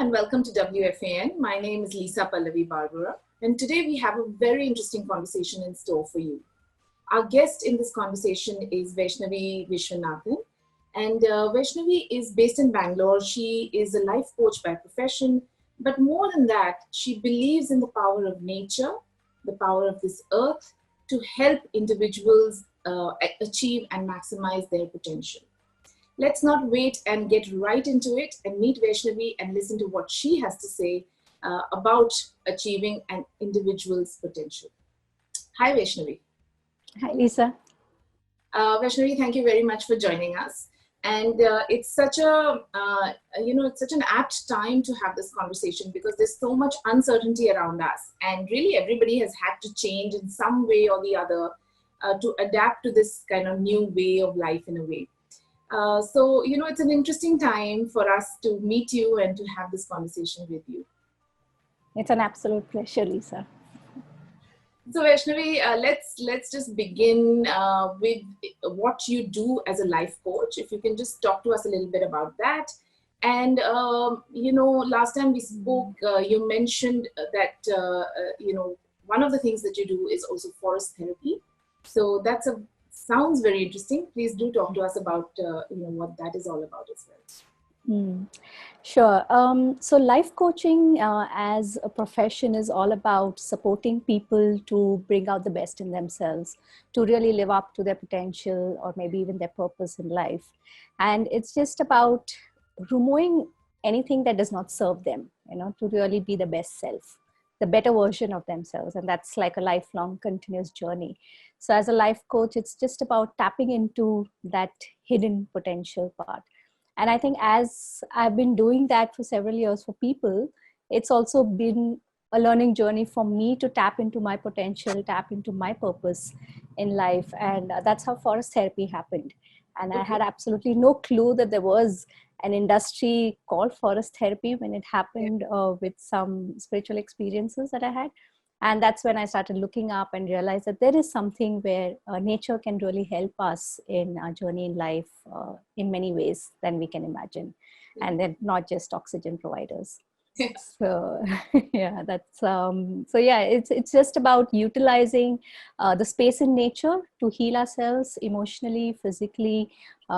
and welcome to WFAN. My name is Lisa Pallavi Barbora, and today we have a very interesting conversation in store for you. Our guest in this conversation is Vaishnavi Vishwanathan, and Vaishnavi is based in Bangalore. She is a life coach by profession, but more than that, she believes in the power of nature, the power of this earth to help individuals achieve and maximize their potential. Let's not wait and get right into it and meet Vaishnavi and listen to what she has to say about achieving an individual's potential. Hi, Vaishnavi. Hi, Lisa. Vaishnavi, thank you very much for joining us. And it's such a, it's such an apt time to have this conversation because there's so much uncertainty around us. And really everybody has had to change in some way or the other to adapt to this kind of new way of life in a way. So, it's an interesting time for us to meet you and to have this conversation with you. It's an absolute pleasure, Lisa. So, Vaishnavi, let's just begin with what you do as a life coach. If you can just talk to us a little bit about that. And, last time we spoke, you mentioned that, one of the things that you do is also forest therapy. So that's sounds very interesting. Please do talk to us about what that is all about as well. Sure. So life coaching as a profession is all about supporting people to bring out the best in themselves, to really live up to their potential or maybe even their purpose in life. And it's just about removing anything that does not serve them, to really be the best self, the better version of themselves. And that's like a lifelong continuous journey. So as a life coach, it's just about tapping into that hidden potential part. And I think as I've been doing that for several years for people, it's also been a learning journey for me to tap into my potential, tap into my purpose in life. And that's how forest therapy happened. And I had absolutely no clue that there was an industry called forest therapy when it happened with some spiritual experiences that I had. And that's when I started looking up and realized that there is something where nature can really help us in our journey in life in many ways than we can imagine. And they're not just oxygen providers. So yeah, it's just about utilizing the space in nature to heal ourselves emotionally, physically,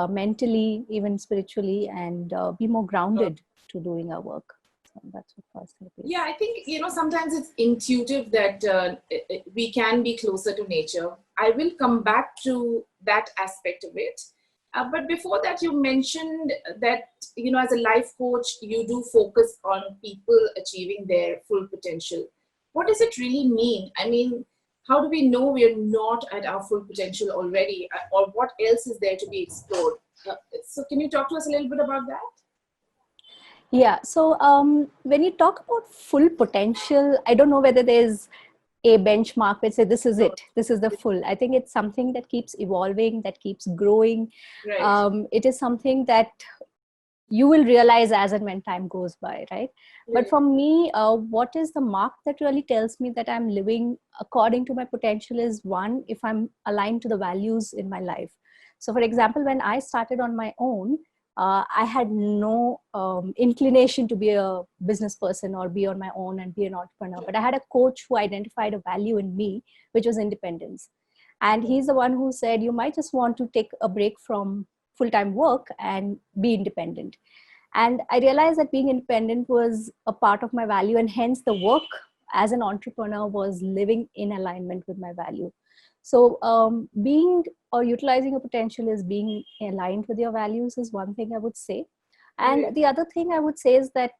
mentally, even spiritually, and be more grounded to doing our work. So that's what forest therapy is. Yeah, I think, sometimes it's intuitive that we can be closer to nature. I will come back to that aspect of it. But before that, you mentioned that, as a life coach, you do focus on people achieving their full potential. What does it really mean? I mean, how do we know we're not at our full potential already? Or what else is there to be explored? So can you talk to us a little bit about that? Yeah. So when you talk about full potential, I don't know whether there's a benchmark which say this is it, this is the full. I think it's something that keeps evolving, that keeps growing. Right. It is something that you will realize as and when time goes by, right? But for me, what is the mark that really tells me that I'm living according to my potential is one, if I'm aligned to the values in my life. So for example, when I started on my own, I had no inclination to be a business person or be on my own and be an entrepreneur. But I had a coach who identified a value in me, which was independence. And he's the one who said, you might just want to take a break from full-time work and be independent. And I realized that being independent was a part of my value, and hence the work as an entrepreneur was living in alignment with my value. So being or utilizing a potential is being aligned with your values is one thing I would say. And the other thing I would say is that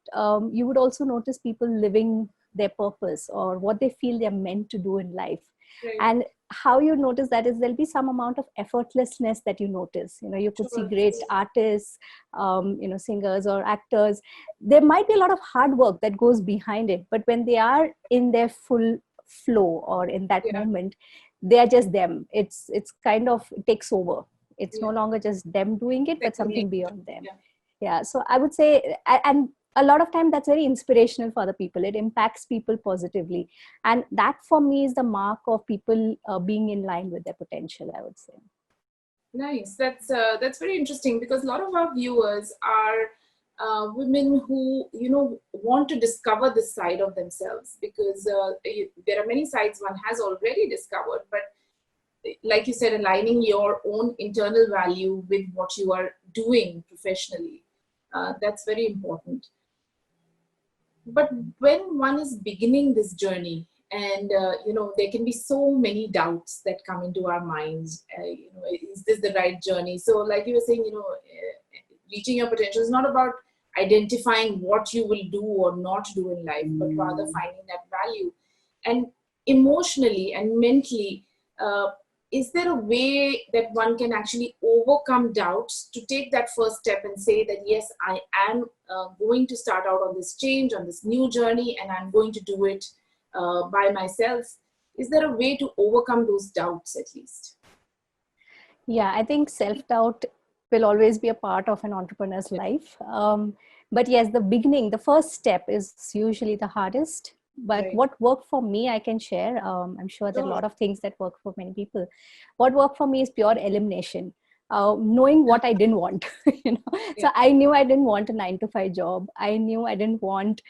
you would also notice people living their purpose or what they feel they're meant to do in life. Right. And how you notice that is there'll be some amount of effortlessness that you notice. You could see great artists, singers or actors. There might be a lot of hard work that goes behind it, but when they are in their full flow or in that moment, they are just them. It's kind of, it takes over. It's no longer just them doing it, but something beyond them. Yeah. So I would say, and a lot of time that's very inspirational for other people. It impacts people positively. And that for me is the mark of people being in line with their potential, I would say. Nice. That's very interesting because a lot of our viewers are women who, want to discover this side of themselves, because there are many sides one has already discovered, but like you said, aligning your own internal value with what you are doing professionally, that's very important. But when one is beginning this journey, and there can be so many doubts that come into our minds, is this the right journey? So like you were saying, reaching your potential is not about identifying what you will do or not do in life, but rather finding that value. And emotionally and mentally, is there a way that one can actually overcome doubts to take that first step and say that, yes, I am going to start out on this change, on this new journey, and I'm going to do it by myself? Is there a way to overcome those doubts at least? Yeah, I think self-doubt will always be a part of an entrepreneur's life. But yes, the first step is usually the hardest. But Right. what worked for me, I can share. I'm sure there are a lot of things that work for many people. What worked for me is pure elimination. Knowing what I didn't want, you know. Yeah. So I knew I didn't want a 9 to 5 job. I knew I didn't want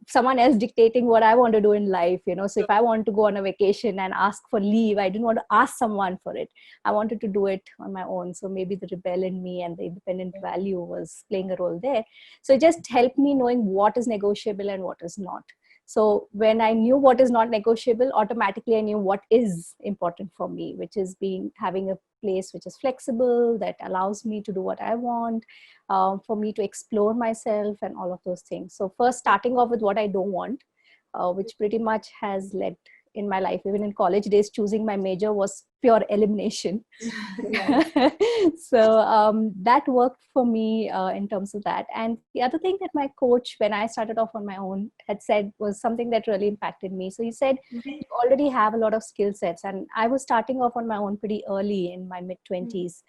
someone else dictating what I want to do in life, you know. So if I want to go on a vacation and ask for leave, I didn't want to ask someone for it. I wanted to do it on my own. So maybe the rebel in me and the independent value was playing a role there. So it just helped me knowing what is negotiable and what is not. So when I knew what is not negotiable, automatically I knew what is important for me, which is having a place which is flexible, that allows me to do what I want, for me to explore myself and all of those things. So first starting off with what I don't want, which pretty much has led in my life. Even in college days, choosing my major was pure elimination. So that worked for me in terms of that. And the other thing that my coach, when I started off on my own, had said was something that really impacted me. So he said, you already have a lot of skill sets. And I was starting off on my own pretty early in my mid-20s.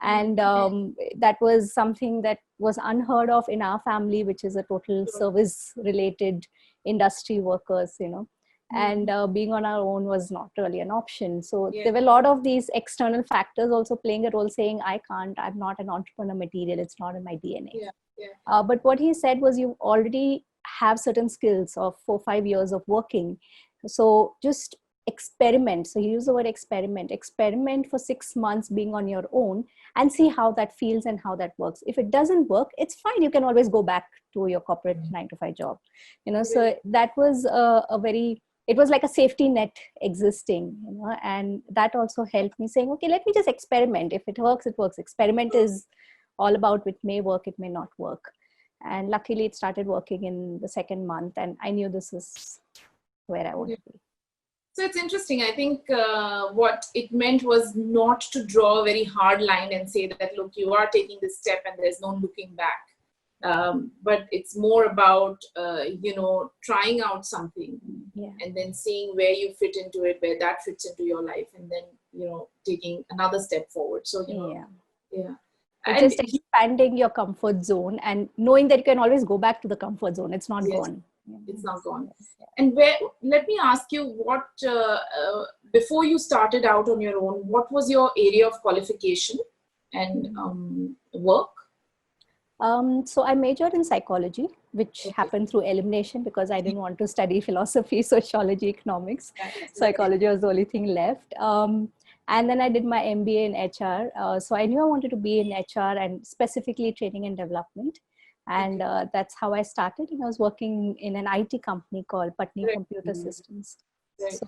And that was something that was unheard of in our family, which is a total service related industry workers, you know. And being on our own was not really an option. So there were a lot of these external factors also playing a role, saying I'm not an entrepreneur material, it's not in my DNA. But what he said was, you already have certain skills of 4-5 years of working, so just experiment. So he used the word experiment for 6 months being on your own, and see how that feels and how that works. If it doesn't work, it's fine, you can always go back to your corporate 9 to 5 job, you know. So that was it was like a safety net existing, you know. And that also helped me saying, okay, let me just experiment. If it works, it works. Experiment is all about, it may work, it may not work. And luckily it started working in the second month, and I knew this is where I want to be. So it's interesting. I think what it meant was not to draw a very hard line and say that, look, you are taking this step and there's no looking back. But it's more about, trying out something and then seeing where you fit into it, where that fits into your life, and then, taking another step forward. So, and just expanding your comfort zone and knowing that you can always go back to the comfort zone. It's not gone. It's not gone. And let me ask you, what, before you started out on your own, what was your area of qualification and work? So I majored in psychology, which happened through elimination because I didn't want to study philosophy, sociology, economics. Psychology was the only thing left. And then I did my MBA in HR. So I knew I wanted to be in HR and specifically training and development. And that's how I started. And I was working in an IT company called Patni Computer Systems. So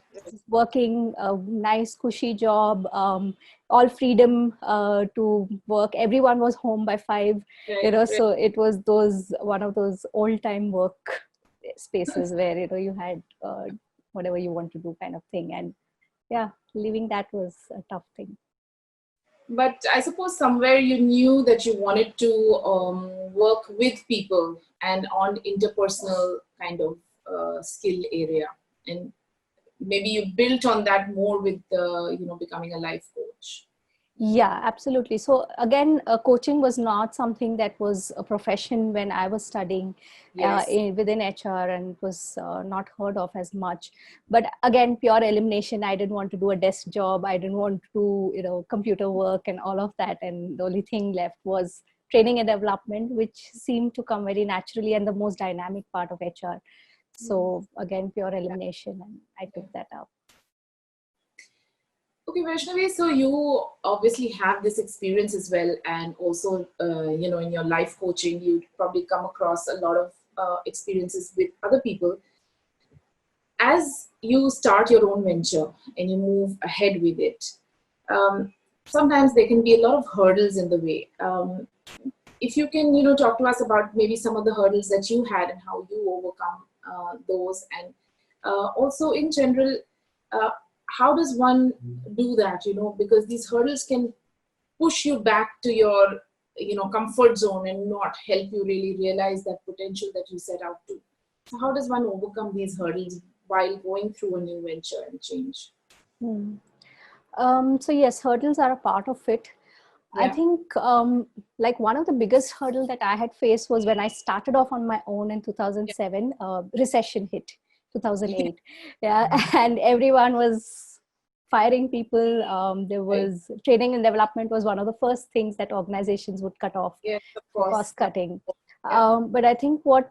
working a nice cushy job, all freedom to work. Everyone was home by 5, so it was one of those old time work spaces where, you had whatever you want to do kind of thing. And leaving that was a tough thing. But I suppose somewhere you knew that you wanted to work with people and on interpersonal kind of skill area. And maybe you built on that more with becoming a life coach. Yeah, absolutely. So again, coaching was not something that was a profession when I was studying within HR, and it was not heard of as much. But again, pure elimination. I didn't want to do a desk job. I didn't want to do, computer work and all of that. And the only thing left was training and development, which seemed to come very naturally and the most dynamic part of HR. So again, pure elimination, and I took that up. Okay, Vaishnavi, so you obviously have this experience as well, and also, in your life coaching, you probably come across a lot of experiences with other people. As you start your own venture and you move ahead with it, sometimes there can be a lot of hurdles in the way. If you can, talk to us about maybe some of the hurdles that you had and how you overcome those, and also in general, how does one do that? Because these hurdles can push you back to your, comfort zone and not help you really realize that potential that you set out to. So how does one overcome these hurdles while going through a new venture and change? So yes, hurdles are a part of it. Yeah. I think like one of the biggest hurdle that I had faced was when I started off on my own in 2007. Recession hit 2008. Yeah, and everyone was firing people. There was training and development was one of the first things that organizations would cut off. Yes, of for course. cost cutting. Yeah. But I think what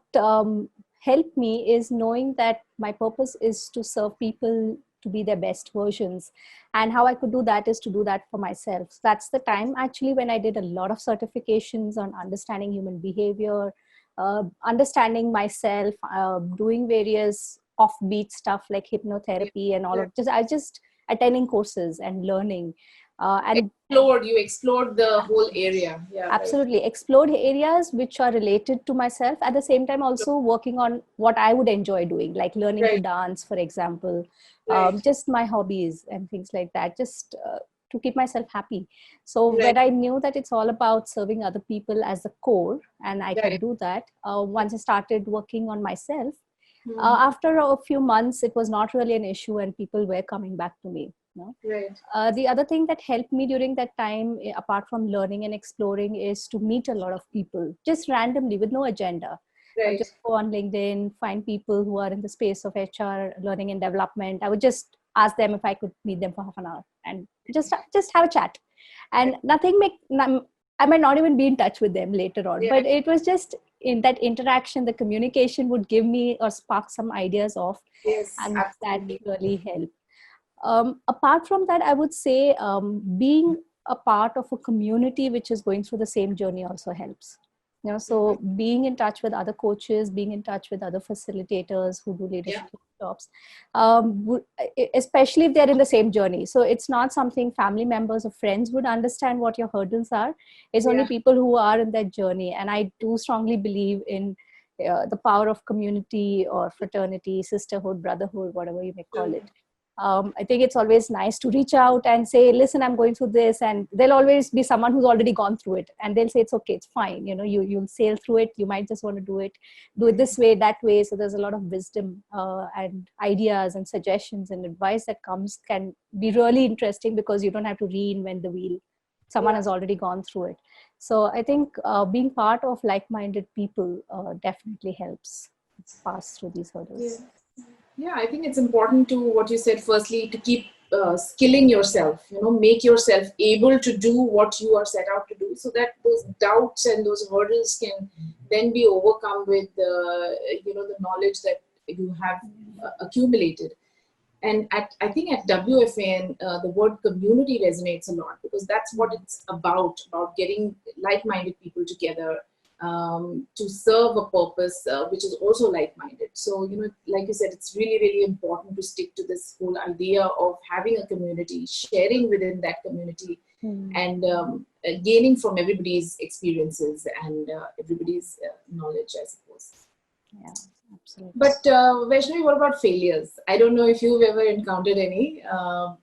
helped me is knowing that my purpose is to serve people to be their best versions, and how I could do that is to do that for myself. So that's the time actually when I did a lot of certifications on understanding human behavior, understanding myself, doing various offbeat stuff like hypnotherapy and all of just I just attending courses and learning and you explored the whole area. Yeah, absolutely right. Explored areas which are related to myself, at the same time also working on what I would enjoy doing, like learning to dance, for example, just my hobbies and things like that, just to keep myself happy. So when I knew that it's all about serving other people as the core, and I could do that, once I started working on myself, after a few months it was not really an issue and people were coming back to me. The other thing that helped me during that time, apart from learning and exploring, is to meet a lot of people just randomly with no agenda. Just go on LinkedIn, find people who are in the space of HR, learning and development. I would just ask them if I could meet them for half an hour and just have a chat. And I might not even be in touch with them later on, but it was just in that interaction, the communication would give me or spark some ideas off, and absolutely. That really helped. Apart from that, I would say being a part of a community which is going through the same journey also helps. So being in touch with other coaches, being in touch with other facilitators who do leadership workshops, especially if they're in the same journey. So it's not something family members or friends would understand what your hurdles are. It's only people who are in that journey. And I do strongly believe in the power of community or fraternity, sisterhood, brotherhood, whatever you may call it. I think it's always nice to reach out and say, listen, I'm going through this, and there'll always be someone who's already gone through it, and they'll say, it's okay, it's fine. You'll sail through it. You might just want to do it this way, that way. So there's a lot of wisdom and ideas and suggestions and advice that can be really interesting, because you don't have to reinvent the wheel. Someone has already gone through it. So I think being part of like-minded people definitely helps pass through these hurdles. Yeah, I think it's important to, what you said, firstly, to keep skilling yourself, make yourself able to do what you are set out to do, so that those doubts and those hurdles can then be overcome with, the knowledge that you have accumulated. And I think at WFAN, the word community resonates a lot, because that's what it's about getting like-minded people together, to serve a purpose which is also like-minded. So, like you said, it's really, really important to stick to this whole idea of having a community, sharing within that community, and gaining from everybody's experiences and everybody's knowledge, I suppose. Yeah, absolutely. But Vaishnavi, what about failures? I don't know if you've ever encountered any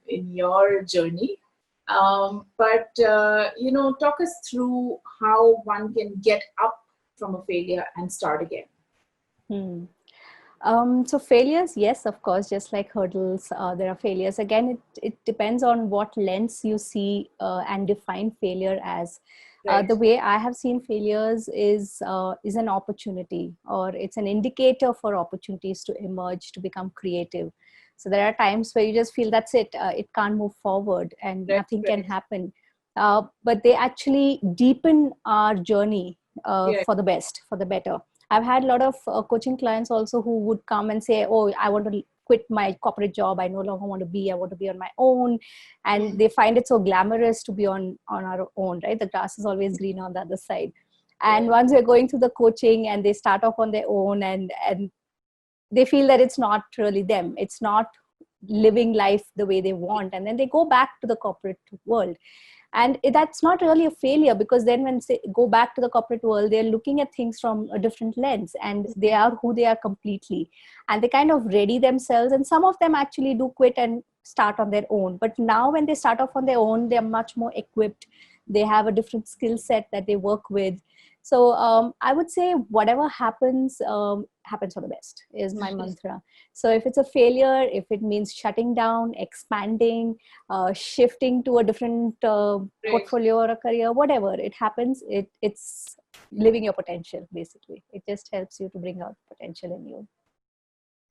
in your journey. But talk us through how one can get up from a failure and start again. So failures, yes, of course, just like hurdles, there are failures. Again, it depends on what lens you see and define failure as. The way I have seen failures is an opportunity, or it's an indicator for opportunities to emerge, to become creative. So there are times where you just feel that's it, it can't move forward and nothing can happen. but they actually deepen our journey Yeah. for the best, for the better. I've had a lot of coaching clients also who would come and say, oh, I want to quit my corporate job. I no longer want to be, I want to be on my own. And they find it so glamorous to be on our own, right? The grass is always green on the other side. And once they're going through the coaching and they start off on their own, and they feel that it's not really them. It's not living life the way they want. And then they go back to the corporate world. And that's not really a failure, because then when they go back to the corporate world, they're looking at things from a different lens, and they are who they are completely, and they kind of ready themselves. And some of them actually do quit and start on their own, but now when they start off on their own, they're much more equipped. They have a different skill set that they work with. So I would say whatever happens, happens for the best is my mantra. So if it's a failure, if it means shutting down, expanding, shifting to a different portfolio or a career, whatever it happens, it's living your potential. Basically, it just helps you to bring out potential in you.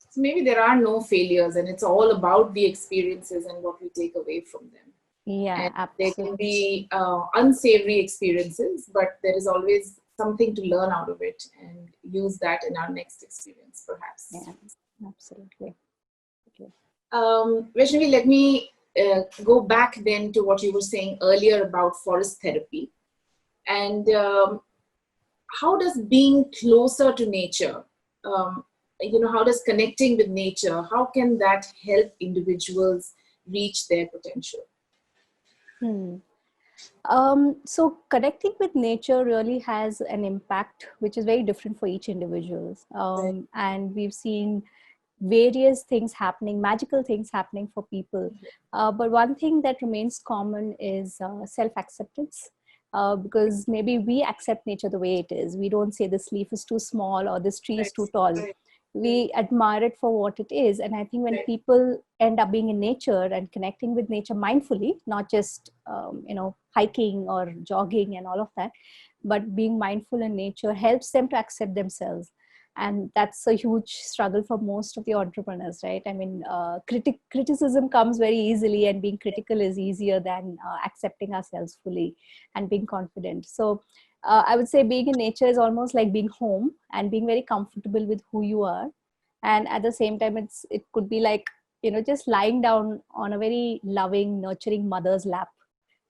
So maybe there are no failures, and it's all about the experiences and what we take away from them. Yeah, and absolutely. there can be unsavory experiences, but there is always something to learn out of it and use that in our next experience, perhaps. Yeah, absolutely. Okay. Vaishnavi, let me go back then to what you were saying earlier about forest therapy. And how does being closer to nature, how does connecting with nature, how can that help individuals reach their potential? So connecting with nature really has an impact which is very different for each individual. Right. And we've seen various things happening, magical things happening for people. But one thing that remains common is self-acceptance. Because maybe we accept nature the way it is. We don't say this leaf is too small or this tree is too tall. Right. We admire it for what it is. And I think when people end up being in nature and connecting with nature mindfully, not just hiking or jogging and all of that, but being mindful in nature helps them to accept themselves. And that's a huge struggle for most of the entrepreneurs, right? I mean, criticism comes very easily, and being critical is easier than accepting ourselves fully and being confident. So I would say being in nature is almost like being home and being very comfortable with who you are. And at the same time, it could be like, just lying down on a very loving, nurturing mother's lap,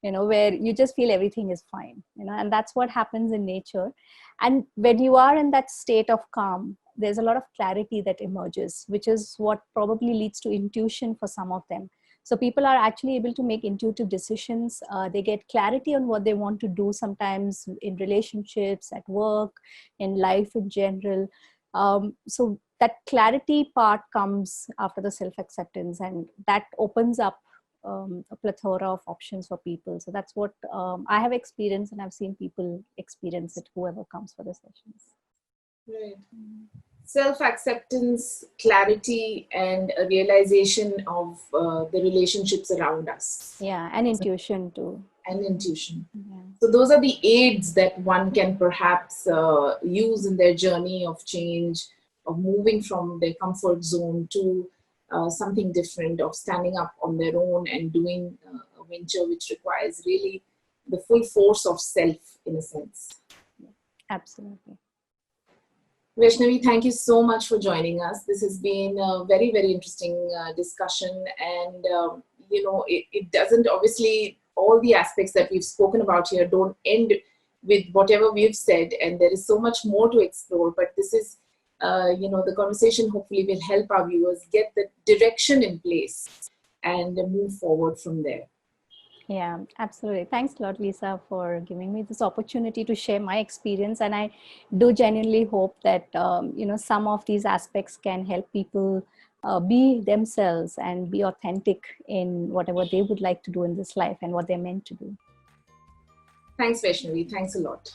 where you just feel everything is fine, and that's what happens in nature. And when you are in that state of calm, there's a lot of clarity that emerges, which is what probably leads to intuition for some of them. So people are actually able to make intuitive decisions. They get clarity on what they want to do, sometimes in relationships, at work, in life in general. So that clarity part comes after the self-acceptance, and that opens up a plethora of options for people. So that's what I have experienced, and I've seen people experience it, whoever comes for the sessions. Right. Self-acceptance, clarity, and a realization of the relationships around us. Yeah, and intuition too. And intuition. Yeah. So those are the aids that one can perhaps use in their journey of change, of moving from their comfort zone to something different, of standing up on their own and doing a venture which requires really the full force of self, in a sense. Absolutely. Vaishnavi, thank you so much for joining us. This has been a very, very interesting discussion. And, it doesn't, obviously, all the aspects that we've spoken about here don't end with whatever we've said. And there is so much more to explore. But this is, the conversation hopefully will help our viewers get the direction in place and move forward from there. Yeah, absolutely. Thanks a lot, Lisa, for giving me this opportunity to share my experience. And I do genuinely hope that, some of these aspects can help people be themselves and be authentic in whatever they would like to do in this life and what they're meant to do. Thanks, Vaishnavi. Thanks a lot.